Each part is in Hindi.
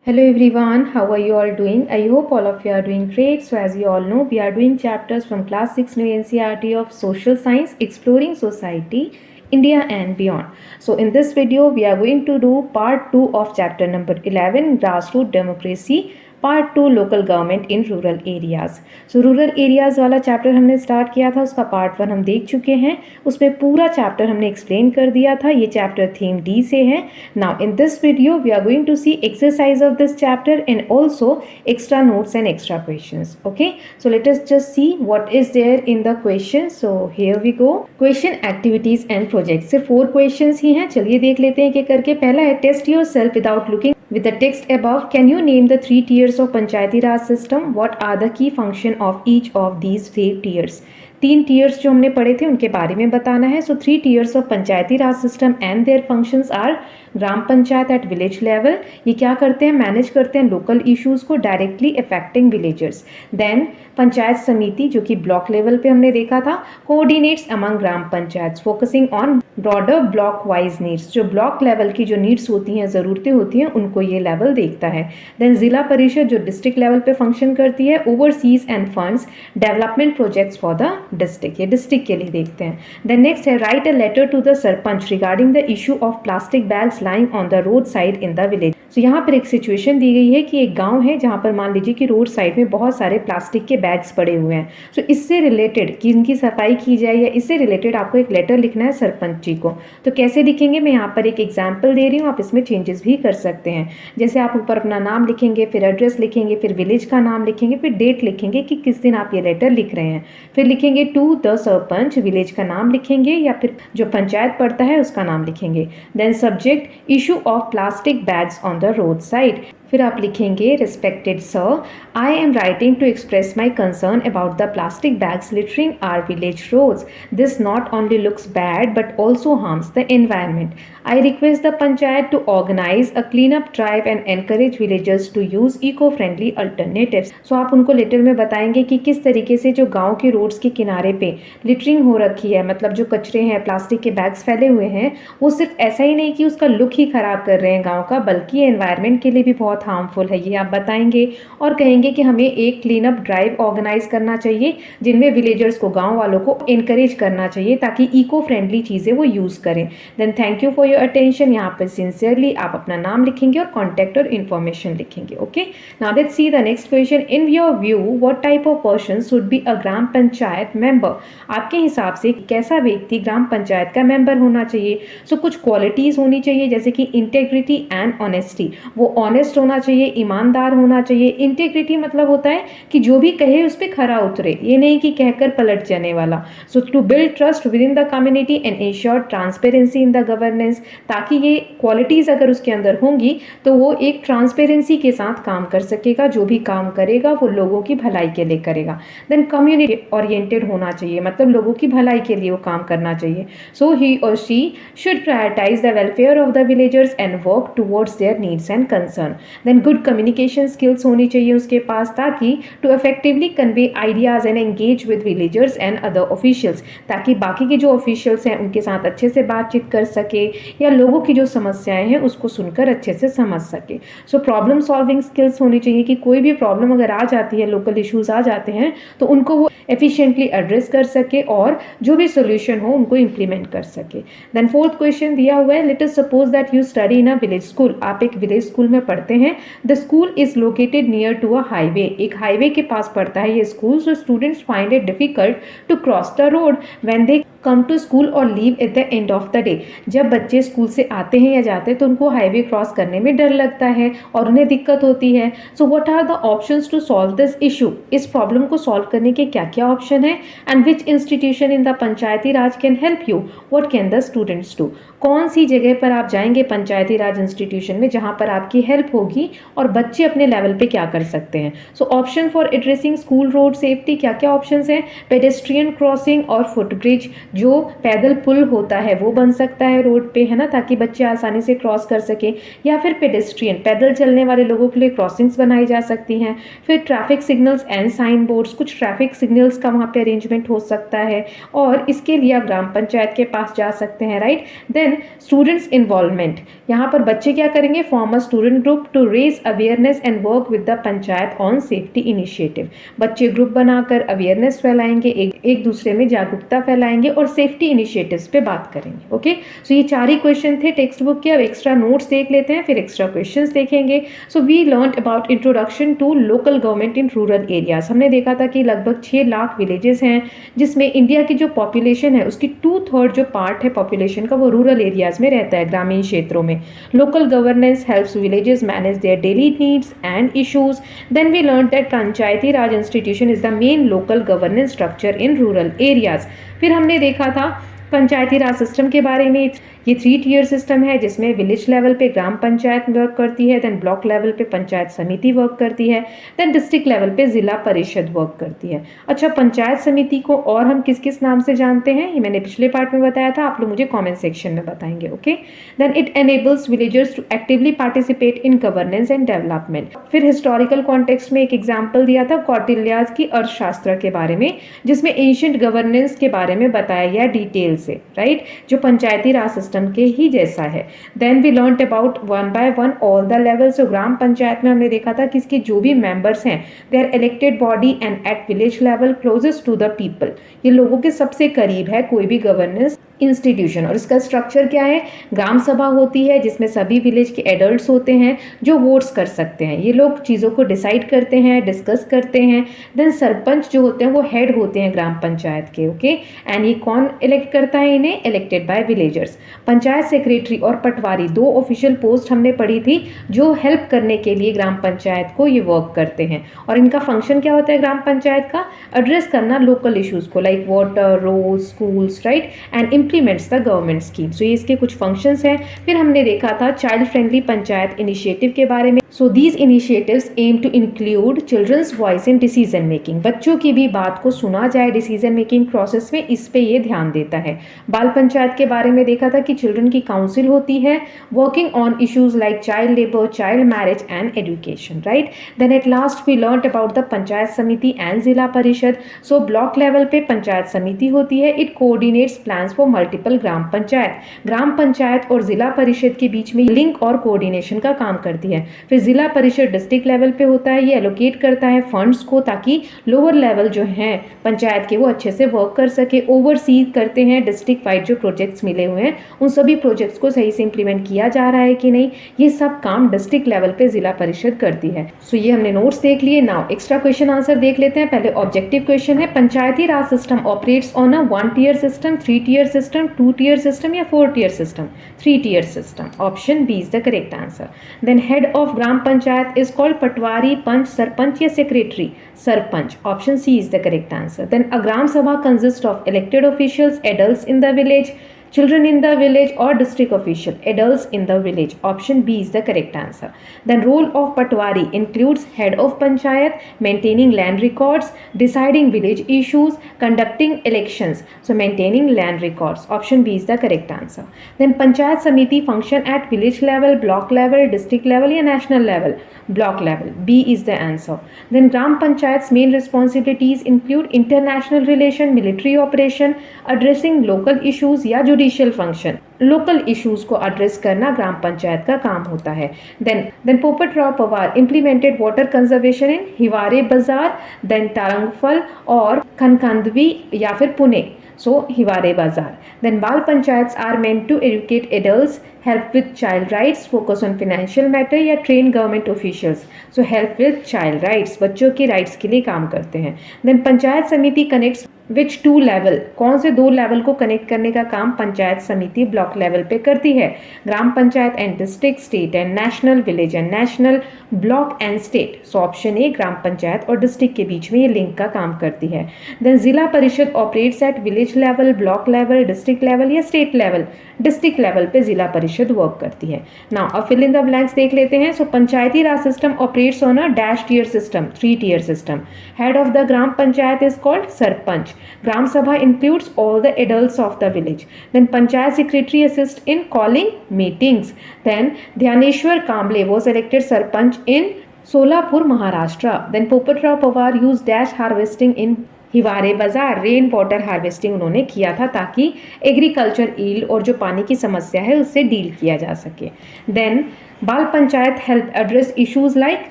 Hello everyone, how are you all doing? I hope all of you are doing great. So as you all know, we are doing chapters from class 6 new NCERT of Social Science, Exploring Society, India and Beyond. So in this video, we are going to do part 2 of chapter number 11, Grassroots Democracy, part 2 local government in rural areas. So rural areas वाला चैप्टर हमने स्टार्ट किया था, उसका पार्ट 1 हम देख चुके हैं। उसमें पूरा चैप्टर हमने एक्सप्लेन कर दिया था। ये चैप्टर थीम डी से है। Now in this video we are going to see exercise of this chapter and also extra notes and extra questions. Okay, so let us just see what is there in the question. So here we go. Question, activities and project से 4 क्वेश्चंस ही हैं। चलिए देख लेते हैं कि करके। पहला है test yourself without looking with the text above. Can you name the 3 tiers of Panchayati Raj system? What are the key function of each of these 3 tiers? 3 tiers जो हमने पढ़े थे उनके बारे में बताना है। So 3 tiers of Panchayati Raj system and their functions are Gram Panchayat at village level. ये क्या करते हैं? मैनेज करते हैं लोकल इश्यूज को directly affecting villagers. Then Panchayat Samiti जो कि ब्लॉक लेवल पे हमने देखा था, coordinates among Gram Panchayat focusing on broader block wise needs. जो ब्लॉक लेवल की जो नीड्स होती हैं, ज़रूरतें होती हैं, उनको ये लेवल देखता है। देन जिला परिषद जो डिस्ट्रिक्ट लेवल पे फंक्शन करती है, oversees and funds development projects for the district. ये डिस्ट्रिक्ट के लिए देखते हैं। देन नेक्स्ट है write a letter to the sarpanch regarding the issue of plastic bags lying on the road side in the village. तो यहाँ पर एक सिचुएशन दी गई है कि एक गांव है जहाँ पर मान लीजिए कि रोड साइड में बहुत सारे प्लास्टिक के बैग्स पड़े हुए हैं। तो इससे रिलेटेड कि इनकी सफाई की जाए या इससे रिलेटेड आपको एक लेटर लिखना है सरपंच जी को। तो कैसे लिखेंगे? मैं यहाँ पर एक एग्जाम्पल दे रही हूँ, आप इसमें चेंजेस भी कर सकते हैं। जैसे आप ऊपर अपना नाम लिखेंगे, फिर एड्रेस लिखेंगे, फिर विलेज का नाम लिखेंगे, फिर डेट लिखेंगे कि किस दिन आप ये लेटर लिख रहे हैं। फिर लिखेंगे टू द सरपंच, विलेज का नाम लिखेंगे या फिर जो पंचायत पड़ता है उसका नाम लिखेंगे। Then subject issue of plastic bags on the road side. फिर आप लिखेंगे respected sir, I am writing to express my concern about the plastic bags littering our village roads. This not only looks bad but also harms the environment. I request the panchayat to organise a clean up drive and encourage villagers to use eco friendly alternatives. So आप उनको लेटर में बताएंगे कि किस तरीके से जो गाँव के रोड्स के किनारे पे लिटरिंग हो रखी है, मतलब जो कचरे हैं, प्लास्टिक के बैग्स फैले हुए हैं, वो सिर्फ ऐसा ही नहीं कि उसका लुक ही खराब कर रहे हैं गाँव का, बल्कि एनवायरमेंट के लिए भी बहुत हार्मफुल है। ये आप बताएंगे और कहेंगे कि हमें एक क्लीन अप ड्राइव ऑर्गेनाइज करना चाहिए जिनमें विलेजर्स को, गांव वालों को एनकरेज करना चाहिए ताकि इको फ्रेंडली चीज़ें वो यूज़ करें। Then thank you for your attention. यहाँ पर सिंसियरली आप अपना नाम लिखेंगे और कॉन्टैक्ट और इन्फॉर्मेशन लिखेंगे। Okay, now let's see the next question. In your view what type of person should be a gram panchayat member. आपके हिसाब से कैसा व्यक्ति ग्राम पंचायत का मेंबर होना चाहिए? सो कुछ क्वालिटीज़ होनी चाहिए जैसे कि इंटेग्रिटी एंड ऑनेस्टी। वो ऑनेस्ट होना चाहिए, ईमानदार होना चाहिए। इंटेग्रिटी मतलब होता है कि जो भी कहे उस पर खरा उतरे, ये नहीं कि कहकर पलट जाने वाला। So to build trust within the community and ensure transparency in the governance. ताकि ये क्वालिटीज़ अगर उसके अंदर होंगी तो वो एक ट्रांसपेरेंसी के साथ काम कर सकेगा, जो भी काम करेगा वो लोगों की भलाई के लिए करेगा। देन कम्युनिटी ओरिएंटेड होना चाहिए, मतलब लोगों की भलाई के लिए वो काम करना चाहिए। सो ही और she should prioritise the welfare of the villagers and work towards their needs and concern. Then good communication skills होनी चाहिए उसके पास ताकि to effectively convey ideas and engage with villagers and other officials, ताकि बाकी के जो ऑफिशियल्स हैं उनके साथ अच्छे से बातचीत कर सके या लोगों की जो समस्याएं हैं उसको सुनकर अच्छे से समझ सके। सो प्रॉब्लम सॉल्विंग स्किल्स होनी चाहिए कि कोई भी प्रॉब्लम अगर आ जाती है, लोकल इश्यूज आ जाते हैं, तो उनको वो एफिशिएंटली एड्रेस कर सके और जो भी सोल्यूशन हो उनको इम्प्लीमेंट कर सके। देन फोर्थ क्वेश्चन दिया हुआ है, let us suppose that you study in a village school. आप एक विलेज स्कूल में पढ़ते हैं। The school is located near to a highway. एक हाईवे के पास पड़ता है ये स्कूल। So students find it difficult to cross the road when they come to school और leave at the end of the day. जब बच्चे स्कूल से आते हैं या जाते हैं तो उनको हाईवे क्रॉस करने में डर लगता है और उन्हें दिक्कत होती है। So what are the options to solve this issue. इस प्रॉब्लम को सॉल्व करने के क्या क्या ऑप्शन है? And which institution in the Panchayati Raj can help you? What can the students do? कौन सी जगह पर आप जाएंगे पंचायती राज इंस्टीट्यूशन में जहाँ पर आपकी हेल्प होगी और बच्चे अपने लेवल पे क्या कर सकते हैं? So option for addressing school road safety, क्या क्या ऑप्शंस हैं? पेडेस्ट्रियन क्रॉसिंग और फुटब्रिज, जो पैदल पुल होता है वो बन सकता है रोड पे, है ना, ताकि बच्चे आसानी से क्रॉस कर सके, या फिर पेडेस्ट्रियन पैदल चलने वाले लोगों के लिए क्रॉसिंग्स बनाई जा सकती हैं। फिर traffic signals and sign boards, कुछ ट्रैफिक सिग्नल्स का वहाँ पे अरेंजमेंट हो सकता है, और इसके लिए आप ग्राम पंचायत के पास जा सकते हैं, राइट। देन स्टूडेंट्स इन्वॉल्वमेंट, यहाँ पर बच्चे क्या करेंगे, form a student group to raise awareness and work with the panchayat on safety initiative. बच्चे ग्रुप बनाकर अवेयरनेस फैलाएंगे, एक दूसरे में जागरूकता फैलाएंगे और सेफ्टी इनिशिएटिव्स पे बात करेंगे। ओके, सो ये 4 ही क्वेश्चन थे टेक्स्ट बुक के। अब एक्स्ट्रा नोट्स देख लेते हैं, फिर एक्स्ट्रा क्वेश्चंस देखेंगे। So we learn about introduction to local government in rural areas. हमने देखा था कि लगभग 6 लाख विलेजेस हैं, जिसमें इंडिया की जो पॉपुलेशन है उसकी 2/3 जो पार्ट है पॉपुलेशन का वो रूरल एरियाज में रहता है, ग्रामीण क्षेत्रों में। Local governance helps villages manage their daily needs and issues. Then we learn that panchayati raj institution is the main local governance structure in rural areas. फिर हमने देखा था पंचायती राज सिस्टम के बारे में। ये 3 टियर सिस्टम है, जिसमें विलेज लेवल पे ग्राम पंचायत वर्क करती है, देन ब्लॉक लेवल पे पंचायत समिति वर्क करती है, देन डिस्ट्रिक्ट लेवल पे जिला परिषद वर्क करती है। अच्छा, पंचायत समिति को और हम किस किस नाम से जानते हैं, ये मैंने पिछले पार्ट में बताया था, आप लोग मुझे कॉमेंट सेक्शन में बताएंगे। Okay, then it enables villagers to actively participate in governance and development. फिर हिस्टोरिकल कॉन्टेक्स्ट में एक एग्जाम्पल दिया था कौटिल्याज की अर्थशास्त्र के बारे में, जिसमें एंशिएंट गवर्नेंस के बारे में बताया गया डिटेल से, राइट, जो पंचायती राज सिस्टम के ही जैसा है। Then we learned about 1 by 1 all the levels. जो ग्राम पंचायत में हमने देखा था कि इसके जो भी मेंबर्स हैं they are elected body and at village level closest to the people. ये लोगों के सबसे करीब है कोई भी गवर्नेंस इंस्टीट्यूशन। और इसका स्ट्रक्चर क्या है, ग्राम सभा होती है जिसमें सभी विलेज के एडल्ट्स होते हैं जो वोट्स कर सकते हैं। ये लोग चीज़ों को डिसाइड करते हैं, डिस्कस करते हैं। देन सरपंच जो होते हैं वो हेड होते हैं ग्राम पंचायत के। ओके, एंड ये कौन इलेक्ट करता है इन्हें, elected by villagers. Panchayat secretary और पटवारी 2 ऑफिशियल पोस्ट हमने पढ़ी थी जो हेल्प करने के लिए ग्राम पंचायत को ये वर्क करते हैं। और इनका फंक्शन क्या होता है ग्राम पंचायत का, एड्रेस करना लोकल इश्यूज को like water, road, schools, right, and implements the government scheme. So ये इसके कुछ फंक्शंस हैं। फिर हमने देखा था चाइल्ड फ्रेंडली पंचायत इनिशिएटिव के बारे में। So these initiatives aim to include children's voice in decision making. बच्चों की भी बात को सुना जाए डिसीजन मेकिंग प्रोसेस में, इस पे ये ध्यान देता है। बाल पंचायत के बारे में देखा था कि चिल्ड्रन की काउंसिल होती है working on issues like child labour, child marriage and education, right. Then at last we learn about the panchayat samiti and जिला परिषद। सो ब्लॉक लेवल पे पंचायत समिति होती है, it coordinates plans for multiple gram panchayat. Gram panchayat और जिला परिषद के बीच में लिंक और कोऑर्डिनेशन का काम करती है। फिर जिला परिषद डिस्ट्रिक्ट लेवल पे होता है, ये एलोकेट करता है फंड्स को ताकि लोअर लेवल जो हैं पंचायत के वो अच्छे से वर्क कर सके। ओवरसी करते हैं डिस्ट्रिक्ट वाइड जो प्रोजेक्ट्स मिले हुए हैं उन सभी प्रोजेक्ट्स को सही से इंप्लीमेंट किया जा रहा है कि नहीं, ये सब काम डिस्ट्रिक्ट लेवल पे जिला परिषद करती है। सो ये हमने नोट्स देख लिए। नाउ एक्स्ट्रा क्वेश्चन आंसर देख लेते हैं। पहले ऑब्जेक्टिव क्वेश्चन है, Panchayati Raj system operates on a 1 tier system, 3 tier system, 2 tier system या 4 tier system, 3 tier system. Option B is the correct answer. Then head of gram panchayat is called patwari, panch, sarpanch या secretary, sarpanch. Option C is the correct answer. Then a gram sabha consist of elected officials, adults in the village, children in the village or district official, adults in the village. Option B is the correct answer. Then role of patwari includes head of panchayat, maintaining land records, deciding village issues, conducting elections. So maintaining land records. Option B is the correct answer. Then panchayat samiti function at village level, block level, district level या national level, block level. B is the answer. Then gram panchayat's main responsibilities include international relation, military operation, addressing local issues या जुडिशियल फंक्शन। लोकल इश्यूज को एड्रेस करना ग्राम पंचायत का काम होता है। Then Popat Rao Pawar implemented water conservation in Hiware Bazar, then तारंगफल और खनकांदवी या फिर पुणे। So हिवारे बाजार। Then बाल panchayats are meant to educate adults, help with child rights, focus on financial matter या train government officials. So help with child rights, बच्चों के rights के लिए काम करते हैं। Then पंचायत समिति connects which 2 level, कौन से 2 लेवल को कनेक्ट करने का काम पंचायत समिति ब्लॉक लेवल पे करती है, gram panchayat and district, state and national, village and national, block and state. So option A gram panchayat और डिस्ट्रिक्ट के बीच में ये लिंक का काम करती है। देन जिला परिषद operates at village level, block level, district level या स्टेट लेवल, डिस्ट्रिक्ट लेवल पे जिला परिषद वर्क करती है। नाउ अब फिल इन द ब्लैंक्स देख लेते हैं। So Panchayati Raj system operates on a dash tier system, 3 tier system. Head of the gram panchayat is called sarpanch, sarpanch. Gram Sabha includes all the adults of the village. Then Panchayat Secretary assists in calling meetings. Then Dhyaneshwar Kamble was elected Sarpanch in Solapur, Maharashtra. Then Popatrao Pawar used dash harvesting in Hiware बाजार रेन वाटर हार्वेस्टिंग उन्होंने किया था ताकि एग्रीकल्चर ईल्ड और जो पानी की समस्या है उससे डील किया जा सके. Then Bal Panchayat help address issues like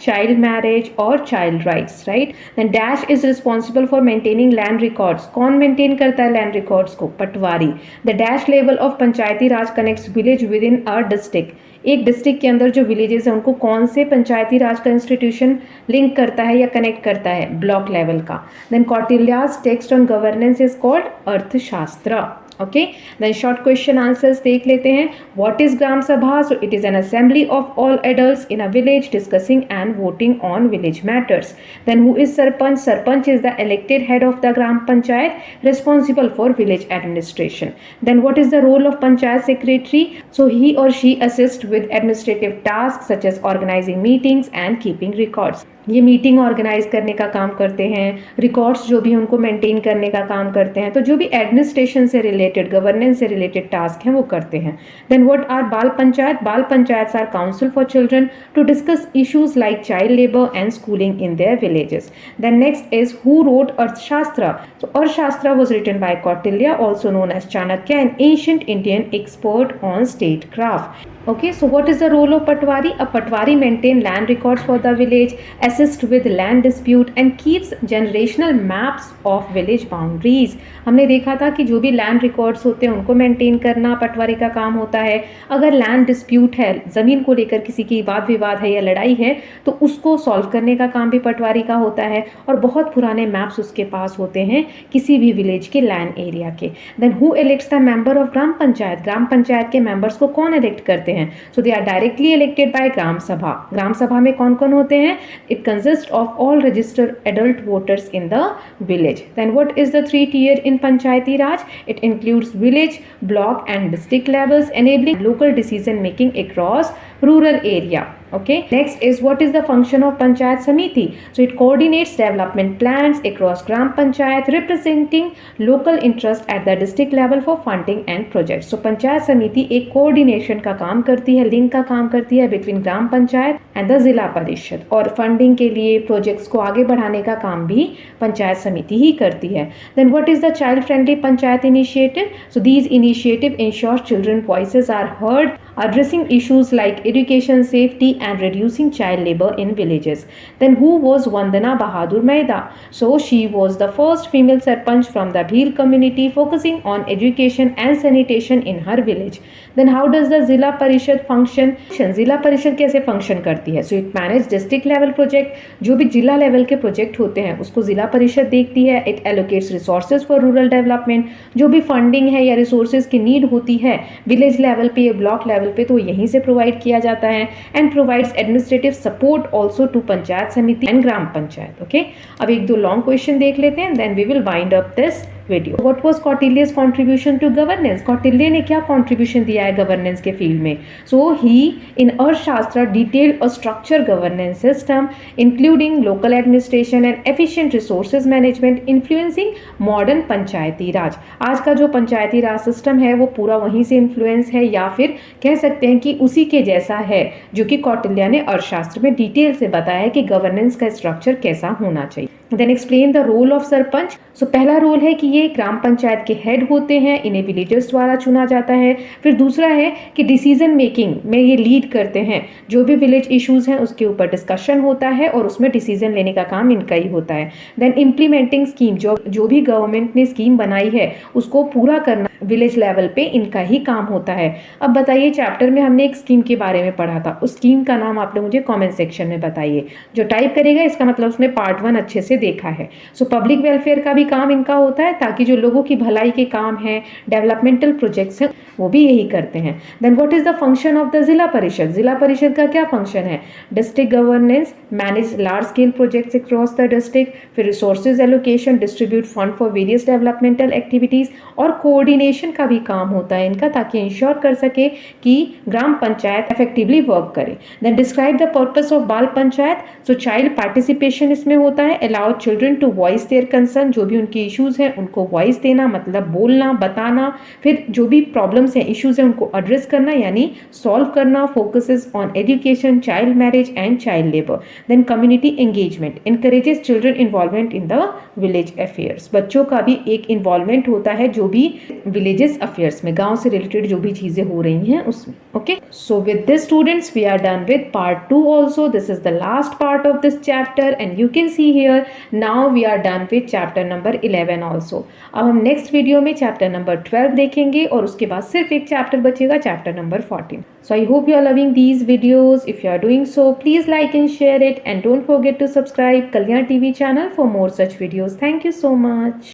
child marriage और child rights, right. Then dash is responsible for maintaining land records. कौन मेंटेन करता है लैंड रिकॉर्ड्स को? Patwari. The dash level of Panchayati Raj connects village within a district. एक डिस्ट्रिक्ट के अंदर जो विलेजेस हैं उनको कौन से पंचायती राज का इंस्टीट्यूशन लिंक करता है या कनेक्ट करता है? ब्लॉक लेवल का. Then Kautilya's text on governance is called Arthashastra. Okay, then short question answers देख लेते हैं. What is gram sabha? So it is an assembly of all adults in a village discussing and voting on village matters. Then who is sarpanch? Sarpanch is the elected head of the gram panchayat responsible for village administration. Then what is the role of panchayat secretary? So he और she assist with administrative task such as organizing meetings and keeping records. ये मीटिंग ऑर्गेनाइज करने का काम करते हैं, रिकॉर्ड्स जो भी उनको मेंटेन करने का काम करते हैं. तो जो भी एडमिनिस्ट्रेशन से रिलेटेड, गवर्नेंस से रिलेटेड टास्क हैं वो करते हैं. Then what are bal panchayat? Bal panchayat are council for children to discuss issues like child labour and schooling in their villages. Then next is who wrote Arthashastra? So Arthashastra was written by Kautilya, also known as Chanakya, an ancient Indian expert on statecraft. Okay, so what is the role of Patwari? A Patwari maintain land records for the village, assist with land dispute and keeps generational maps of village boundaries. हमने देखा था कि जो भी लैंड रिकॉर्ड्स होते हैं उनको मेंटेन करना पटवारी का काम होता है. अगर लैंड डिस्प्यूट है, ज़मीन को लेकर किसी की वाद विवाद है या लड़ाई है, तो उसको सॉल्व करने का काम भी पटवारी का होता है. और बहुत पुराने मैप्स उसके पास होते हैं किसी भी विलेज के लैंड एरिया के. Then who elects the member of gram panchayat? Gram panchayat के मेंबर्स को कौन इलेक्ट करते हैं? So they are directly elected by gram sabha. Gram sabha में कौन कौन होते हैं? It consist of all registered adult voters in the village. Then what is the 3 tier in Panchayati Raj? It includes village, block and district levels, enabling local decision making across rural area. Okay, next is what is the function of Panchayat Samiti? So it coordinates development plans across Gram Panchayat, representing local interest at the district level for funding and projects. So Panchayat Samiti एक coordination का काम करती है, link का काम करती है between gram panchayat and the जिला परिषद, और फंडिंग के लिए प्रोजेक्ट्स को आगे बढ़ाने का काम भी पंचायत समिति ही करती है. Then what is the child friendly Panchayat initiative? So these initiative ensure children voices are heard, addressing issues like education, safety and reducing child labor in villages. Then who was Vandana Bahadur Maida? So she was the first female sarpanch from the Bhil community, focusing on education and sanitation in her village. Then how does the Zilla Parishad function? Zilla Parishad कैसे function करती है? So it manage district level project. जो भी जिला लेवल के प्रोजेक्ट होते हैं उसको जिला परिषद देखती है. It allocates resources for rural development. जो भी फंडिंग है या रिसोर्सेज की नीड होती है विलेज लेवल पे या ब्लॉक लेवल पे, तो यहीं से प्रोवाइड किया जाता है. And provides administrative support also to Panchayat Samiti and Gram Panchayat. Okay, अब एक दो long question देख लेते हैं, then we will wind up this video. What was Kautilya's contribution to governance? Kautilya ने क्या contribution दिया है governance के field में? So he in Arthashastra detailed a structured governance system including local administration and efficient resources management influencing modern पंचायती राज. आज का जो पंचायती राज सिस्टम है वो पूरा वहीं से इन्फ्लुएंस है, या फिर कह सकते हैं कि उसी के जैसा है जो कि कौटिल्य ने अर्थशास्त्र में डिटेल से बताया कि गवर्नेंस का स्ट्रक्चर कैसा होना चाहिए. Then explain the role of sarpanch. So पहला रोल है कि ये ग्राम पंचायत के हेड होते हैं, इन्हें विलेजर्स द्वारा चुना जाता है. फिर दूसरा है कि डिसीजन मेकिंग में ये लीड करते हैं, जो भी विलेज इश्यूज हैं उसके ऊपर डिस्कशन होता है और उसमें डिसीजन लेने का काम इनका ही होता है. देन इम्प्लीमेंटिंग स्कीम, जो भी गवर्नमेंट ने स्कीम बनाई है उसको पूरा करना विलेज लेवल पे इनका ही काम होता है. अब बताइए, चैप्टर में हमने एक स्कीम के बारे में पढ़ा था, उस स्कीम का नाम आप लोग मुझे कमेंट सेक्शन में बताइए. जो टाइप करेगा इसका मतलब उसने पार्ट 1 अच्छे से देखा है. सो पब्लिक वेलफेयर का भी काम इनका होता है, ताकि जो लोगों की भलाई के काम है, डेवलपमेंटल प्रोजेक्ट्स हैं, वो भी यही करते हैं. Then what is the function of the Zila Parishad? Zila Parishad का क्या फंक्शन है? District governance, manage large scale projects across the district, फिर resources allocation, distribute fund for various developmental activities और कोऑर्डिनेट कोऑर्डिनेशन का भी काम होता है इनका, ताकि इंश्योर कर सके कि ग्राम पंचायत इफेक्टिवली वर्क करे। Then describe the purpose of bal panchayat. So child participation इसमें होता है, allow children to voice their concern, जो भी उनके इश्यूज हैं उनको वॉइस देना, मतलब बोलना, बताना, फिर जो भी प्रॉब्लम्स हैं, इश्यूज हैं, उनको एड्रेस करना यानी सॉल्व करना। Focuses on education, child marriage and child labour. Then community engagement, encourages children involvement in the village affairs। बच्चों का भी एक इन्वॉल्वमेंट होता है जो भी विलेजेस अफेयर्स में, गांव से रिलेटेड जो भी चीजें हो रही हैं उसमें। Okay, so with this students we are done with part 2 also. This is the last part of this chapter and you can see here now we are done with chapter number 11 also. अब हम नेक्स्ट वीडियो में चैप्टर नंबर 12 देखेंगे और उसके बाद सिर्फ एक चैप्टर बचेगा, chapter number 14। So I hope you are loving these videos. If you are doing so, please like and share it, and don't forget to subscribe Kalyan TV channel for more such videos. Thank you so much.